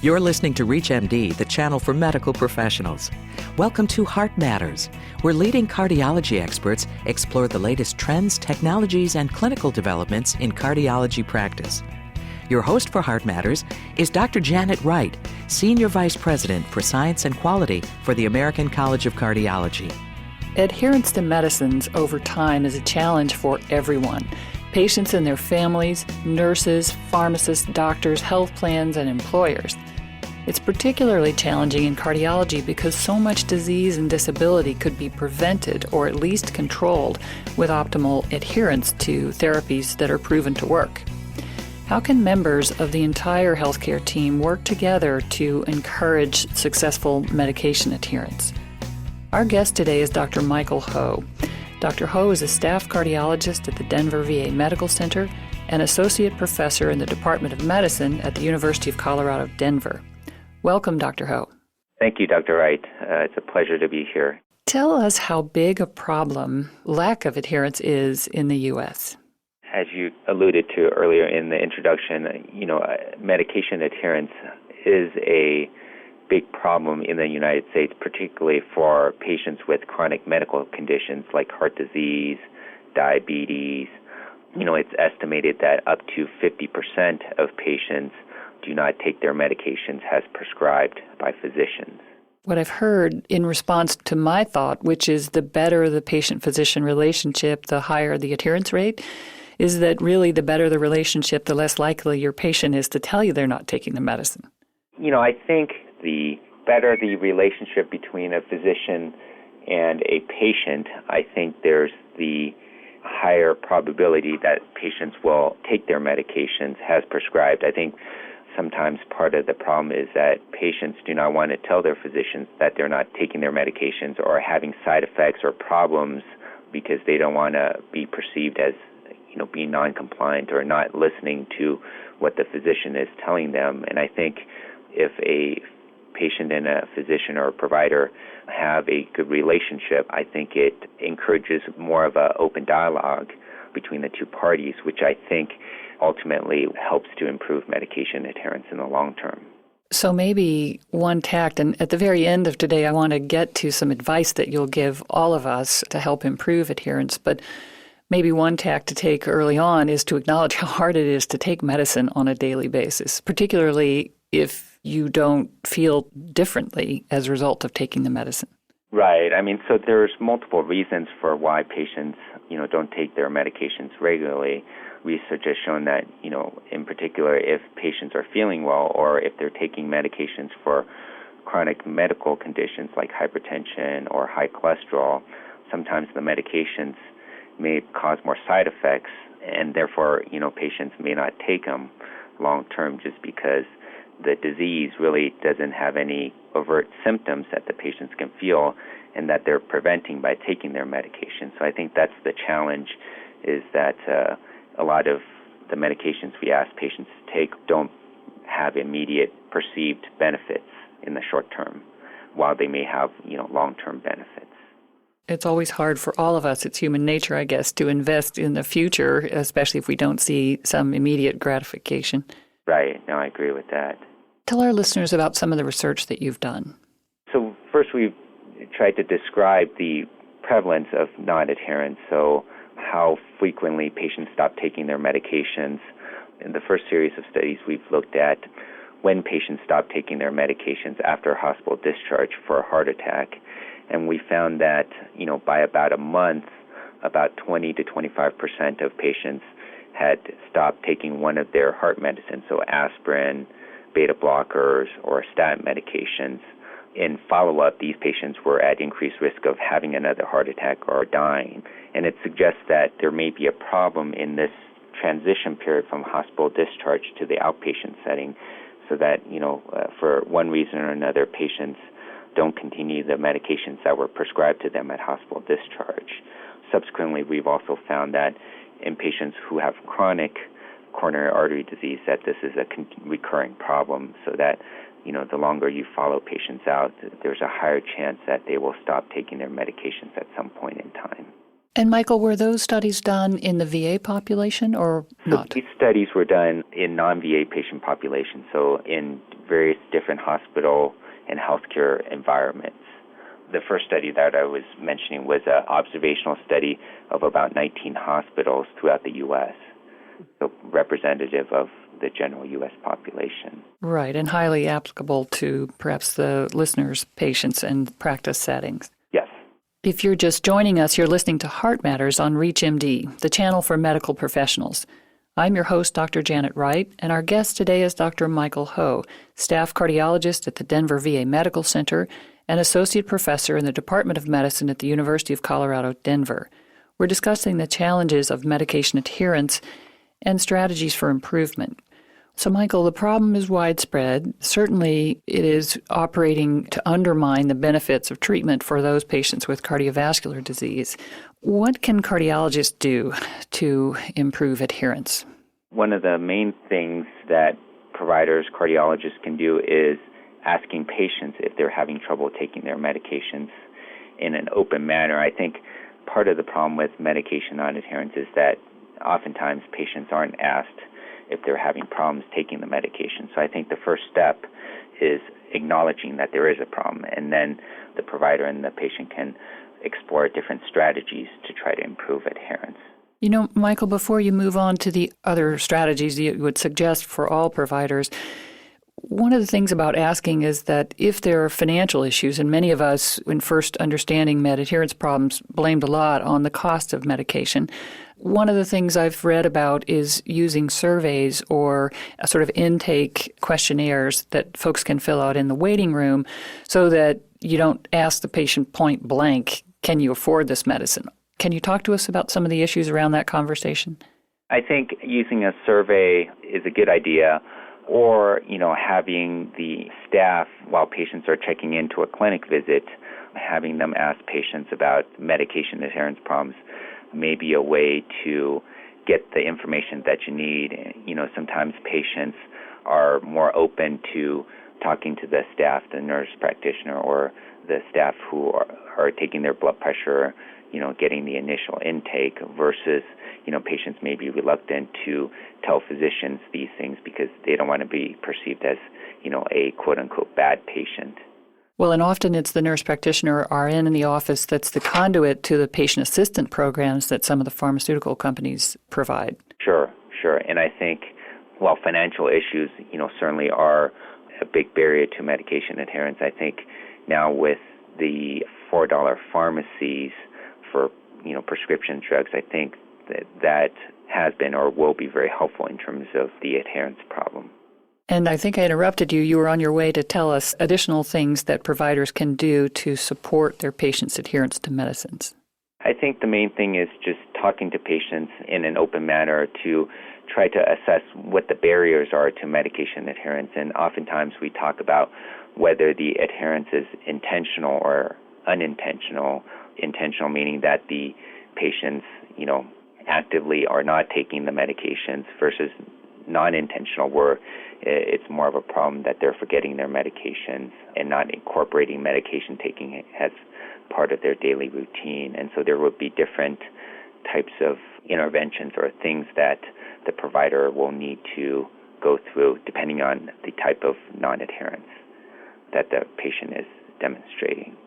You're listening to ReachMD, the channel for medical professionals. Welcome to Heart Matters, where leading cardiology experts explore the latest trends, technologies, and clinical developments in cardiology practice. Your host for Heart Matters is Dr. Janet Wright, Senior Vice President for Science and Quality for the American College of Cardiology. Adherence to medicines over time is a challenge for everyone. Patients and their families, nurses, pharmacists, doctors, health plans, and employers. It's particularly challenging in cardiology because so much disease and disability could be prevented or at least controlled with optimal adherence to therapies that are proven to work. How can members of the entire healthcare team work together to encourage successful medication adherence? Our guest today is Dr. Michael Ho. Dr. Ho is a staff cardiologist at the Denver VA Medical Center and associate professor in the Department of Medicine at the University of Colorado, Denver. Welcome, Dr. Ho. Thank you, Dr. Wright. It's a pleasure to be here. Tell us how big a problem lack of adherence is in the U.S. As you alluded to earlier in the introduction, medication adherence is a big problem in the United States, particularly for patients with chronic medical conditions like heart disease, diabetes. It's estimated that up to 50% of patients do not take their medications as prescribed by physicians. What I've heard in response to my thought, which is the better the patient-physician relationship, the higher the adherence rate, is that really the better the relationship, the less likely your patient is to tell you they're not taking the medicine. I think the better the relationship between a physician and a patient, I think there's the higher probability that patients will take their medications as prescribed. I think sometimes part of the problem is that patients do not want to tell their physicians that they're not taking their medications or having side effects or problems because they don't want to be perceived as being non-compliant or not listening to what the physician is telling them. And I think if a patient and a physician or a provider have a good relationship, I think it encourages more of an open dialogue between the two parties, which I think ultimately helps to improve medication adherence in the long term. So maybe one tact, and at the very end of today, I want to get to some advice that you'll give all of us to help improve adherence, but maybe one tack to take early on is to acknowledge how hard it is to take medicine on a daily basis, particularly if you don't feel differently as a result of taking the medicine. Right. So there's multiple reasons for why patients, don't take their medications regularly. Research has shown that, in particular, if patients are feeling well or if they're taking medications for chronic medical conditions like hypertension or high cholesterol, sometimes the medications may cause more side effects, and therefore, patients may not take them long term just because the disease really doesn't have any overt symptoms that the patients can feel and that they're preventing by taking their medication. So I think that's the challenge, is that a lot of the medications we ask patients to take don't have immediate perceived benefits in the short term, while they may have, long-term benefits. It's always hard for all of us, it's human nature, I guess, to invest in the future, especially if we don't see some immediate gratification. Right. No, I agree with that. Tell our listeners about some of the research that you've done. So first we've tried to describe the prevalence of non-adherence, so how frequently patients stop taking their medications. In the first series of studies, we've looked at when patients stop taking their medications after hospital discharge for a heart attack. And we found that, by about a month, about 20 to 25% of patients had stopped taking one of their heart medicines, so aspirin, beta blockers, or statin medications. In follow-up, these patients were at increased risk of having another heart attack or dying. And it suggests that there may be a problem in this transition period from hospital discharge to the outpatient setting, so that, for one reason or another, patients don't continue the medications that were prescribed to them at hospital discharge. Subsequently, we've also found that in patients who have chronic coronary artery disease, that this is a recurring problem, so that, the longer you follow patients out, there's a higher chance that they will stop taking their medications at some point in time. And Michael, were those studies done in the VA population or not? These studies were done in non-VA patient populations, so in various different hospital and healthcare environments. The first study that I was mentioning was an observational study of about 19 hospitals throughout the U.S., so representative of the general U.S. population. Right, and highly applicable to perhaps the listeners' patients and practice settings. Yes. If you're just joining us, you're listening to Heart Matters on ReachMD, the channel for medical professionals. I'm your host, Dr. Janet Wright, and our guest today is Dr. Michael Ho, staff cardiologist at the Denver VA Medical Center and associate professor in the Department of Medicine at the University of Colorado, Denver. We're discussing the challenges of medication adherence and strategies for improvement. So, Michael, the problem is widespread. Certainly, it is operating to undermine the benefits of treatment for those patients with cardiovascular disease. What can cardiologists do to improve adherence? One of the main things that providers, cardiologists can do is asking patients if they're having trouble taking their medications in an open manner. I think part of the problem with medication non-adherence is that oftentimes patients aren't asked if they're having problems taking the medication. So I think the first step is acknowledging that there is a problem, and then the provider and the patient can explore different strategies to try to improve adherence. You know, Michael, before you move on to the other strategies you would suggest for all providers, one of the things about asking is that if there are financial issues, and many of us, in first understanding med adherence problems, blamed a lot on the cost of medication, one of the things I've read about is using surveys or a sort of intake questionnaires that folks can fill out in the waiting room so that you don't ask the patient point blank, can you afford this medicine? Can you talk to us about some of the issues around that conversation? I think using a survey is a good idea, or, having the staff, while patients are checking into a clinic visit, having them ask patients about medication adherence problems may be a way to get the information that you need. Sometimes patients are more open to talking to the staff, the nurse practitioner, or the staff who are taking their blood pressure, getting the initial intake versus, patients may be reluctant to tell physicians these things because they don't want to be perceived as, a quote-unquote bad patient. Well, and often it's the nurse practitioner or RN in the office that's the conduit to the patient assistant programs that some of the pharmaceutical companies provide. Sure. And I think, while financial issues, certainly are a big barrier to medication adherence, I think now with the $4 pharmacies for, prescription drugs, I think that has been or will be very helpful in terms of the adherence problem. And I think I interrupted you. You were on your way to tell us additional things that providers can do to support their patients' adherence to medicines. I think the main thing is just talking to patients in an open manner to try to assess what the barriers are to medication adherence. And oftentimes we talk about whether the adherence is intentional or unintentional. Intentional meaning that the patients, actively are not taking the medications versus non-intentional, where it's more of a problem that they're forgetting their medications and not incorporating medication taking as part of their daily routine. And so there would be different types of interventions or things that the provider will need to go through depending on the type of non-adherence that the patient is demonstrating.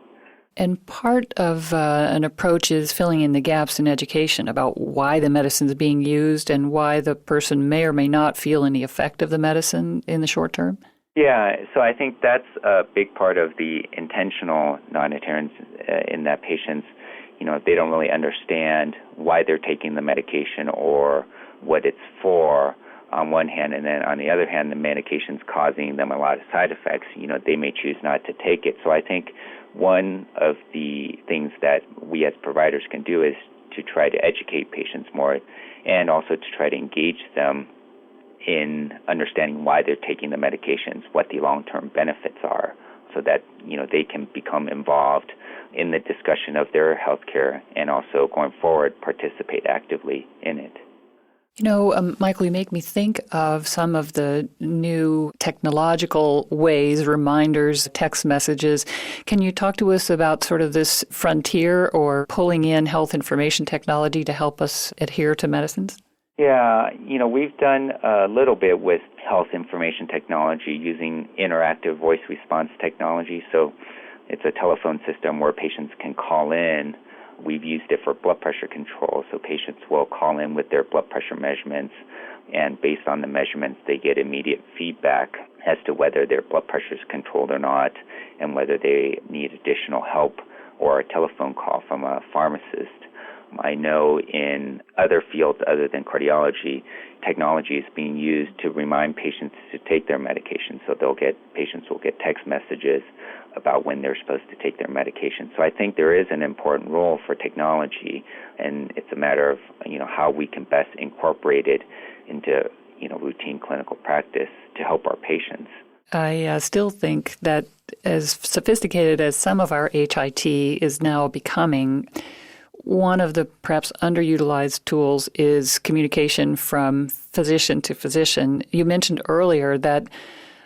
And part of an approach is filling in the gaps in education about why the medicine is being used and why the person may or may not feel any effect of the medicine in the short term. Yeah, so I think that's a big part of the intentional non-adherence in that patients, they don't really understand why they're taking the medication or what it's for on one hand, and then on the other hand, the medication's causing them a lot of side effects. They may choose not to take it. So I think one of the things that we as providers can do is to try to educate patients more and also to try to engage them in understanding why they're taking the medications, what the long-term benefits are, so that, they can become involved in the discussion of their health care and also going forward participate actively in it. Michael, you make me think of some of the new technological ways, reminders, text messages. Can you talk to us about sort of this frontier or pulling in health information technology to help us adhere to medicines? Yeah, we've done a little bit with health information technology using interactive voice response technology. So it's a telephone system where patients can call in. We've used it for blood pressure control, so patients will call in with their blood pressure measurements, and based on the measurements, they get immediate feedback as to whether their blood pressure is controlled or not, and whether they need additional help or a telephone call from a pharmacist. I know in other fields other than cardiology, technology is being used to remind patients to take their medication, so patients will get text messages about when they're supposed to take their medication. So I think there is an important role for technology, and it's a matter of how we can best incorporate it into routine clinical practice to help our patients. I still think that as sophisticated as some of our HIT is now becoming, one of the perhaps underutilized tools is communication from physician to physician. You mentioned earlier that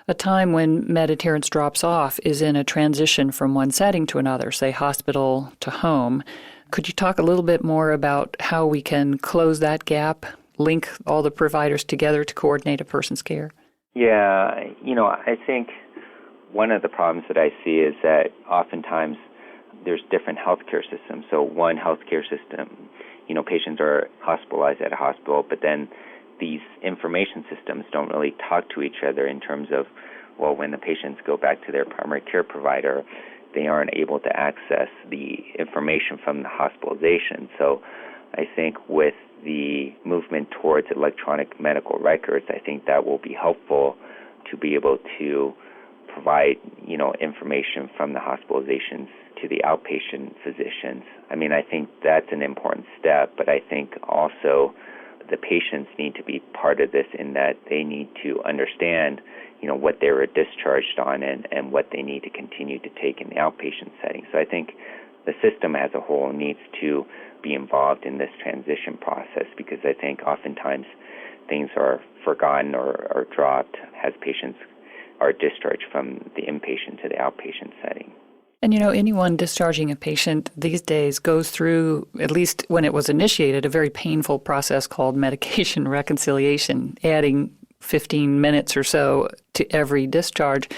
a time when med adherence drops off is in a transition from one setting to another, say hospital to home. Could you talk a little bit more about how we can close that gap, link all the providers together to coordinate a person's care? Yeah, I think one of the problems that I see is that oftentimes there's different healthcare systems. So one healthcare system, patients are hospitalized at a hospital, but then these information systems don't really talk to each other in terms of, when the patients go back to their primary care provider, they aren't able to access the information from the hospitalization. So I think with the movement towards electronic medical records, I think that will be helpful to be able to provide, information from the hospitalizations to the outpatient physicians. I think that's an important step, but I think also the patients need to be part of this in that they need to understand, what they were discharged on and what they need to continue to take in the outpatient setting. So I think the system as a whole needs to be involved in this transition process, because I think oftentimes things are forgotten or dropped as patients are discharged from the inpatient to the outpatient setting. And anyone discharging a patient these days goes through, at least when it was initiated, a very painful process called medication reconciliation, adding 15 minutes or so to every discharge.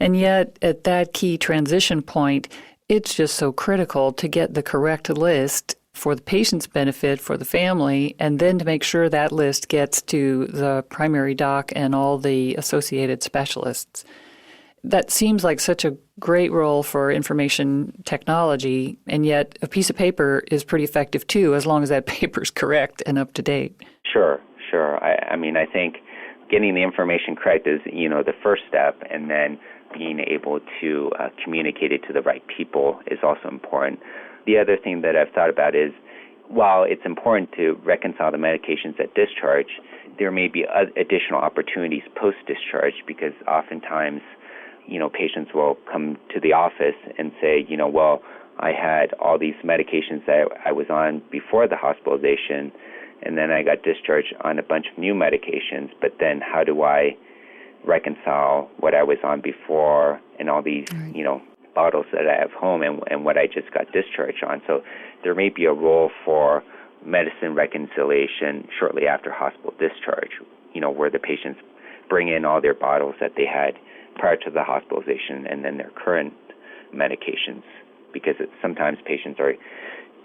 And yet, at that key transition point, it's just so critical to get the correct list for the patient's benefit, for the family, and then to make sure that list gets to the primary doc and all the associated specialists. That seems like such a great role for information technology, and yet a piece of paper is pretty effective too, as long as that paper's correct and up to date. Sure. I think getting the information correct is, the first step, and then being able to communicate it to the right people is also important. The other thing that I've thought about is, while it's important to reconcile the medications at discharge, there may be additional opportunities post-discharge, because oftentimes patients will come to the office and say, I had all these medications that I was on before the hospitalization, and then I got discharged on a bunch of new medications, but then how do I reconcile what I was on before and all these, bottles that I have home and what I just got discharged on? So there may be a role for medicine reconciliation shortly after hospital discharge, where the patients bring in all their bottles that they had prior to the hospitalization and then their current medications, because sometimes patients are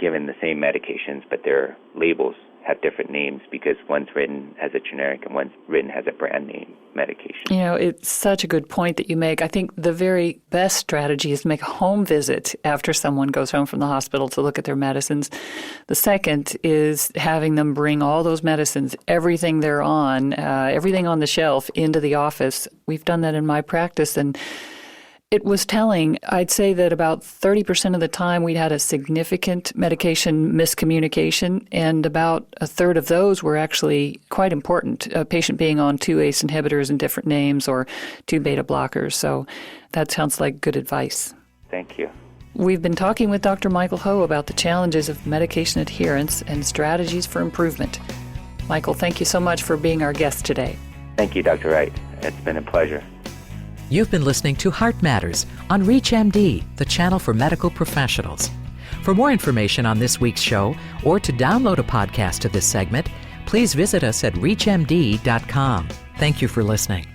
given the same medications, but their labels have different names because one's written as a generic and one's written as a brand name medication. It's such a good point that you make. I think the very best strategy is to make a home visit after someone goes home from the hospital to look at their medicines. The second is having them bring all those medicines, everything they're on, everything on the shelf into the office. We've done that in my practice, and it was telling. I'd say that about 30% of the time we'd had a significant medication miscommunication, and about a third of those were actually quite important, a patient being on 2 ACE inhibitors in different names or 2 beta blockers. So that sounds like good advice. Thank you. We've been talking with Dr. Michael Ho about the challenges of medication adherence and strategies for improvement. Michael, thank you so much for being our guest today. Thank you, Dr. Wright. It's been a pleasure. You've been listening to Heart Matters on ReachMD, the channel for medical professionals. For more information on this week's show or to download a podcast of this segment, please visit us at reachmd.com. Thank you for listening.